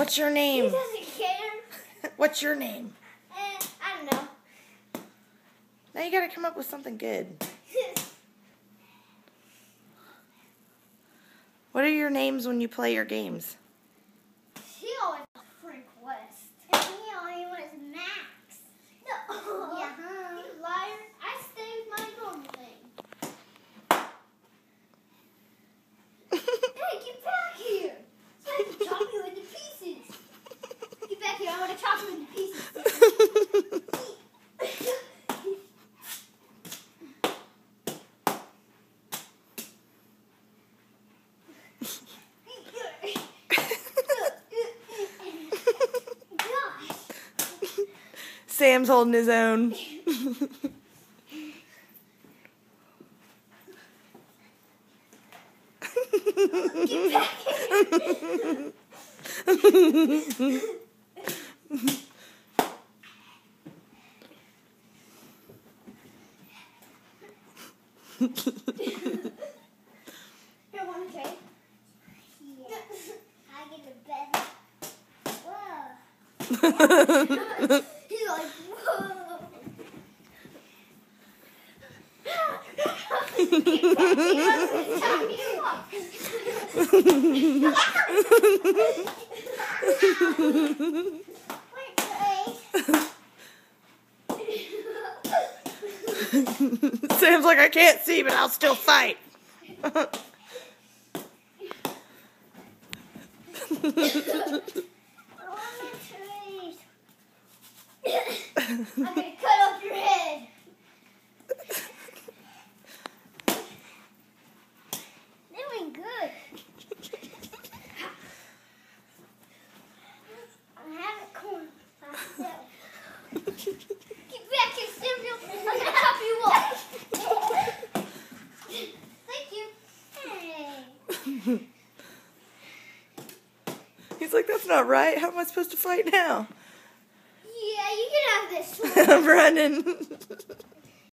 What's your He name? doesn't care. What's your name? I don't know. Now you gotta come up with something good. What are your names when you play your games? She always wants Frank West. And he always wants Max. No. Yeah. You liar. I stay with my normal name. Hey, get back here. So I can chop you into pieces. Get back here. I want to chop you into pieces. Sam's holding his own. Get back here. Here, want to take? Yeah. I get the best. Whoa. He's like, whoa. Sam's like, I can't see, but I'll still fight. I'm gonna cut off your head. Doing good. I'm having corn myself. Get back here, Samuel. I'm gonna chop you off. Thank you. Hey. He's like, that's not right. How am I supposed to fight now? Yeah, you can have this one. I'm running.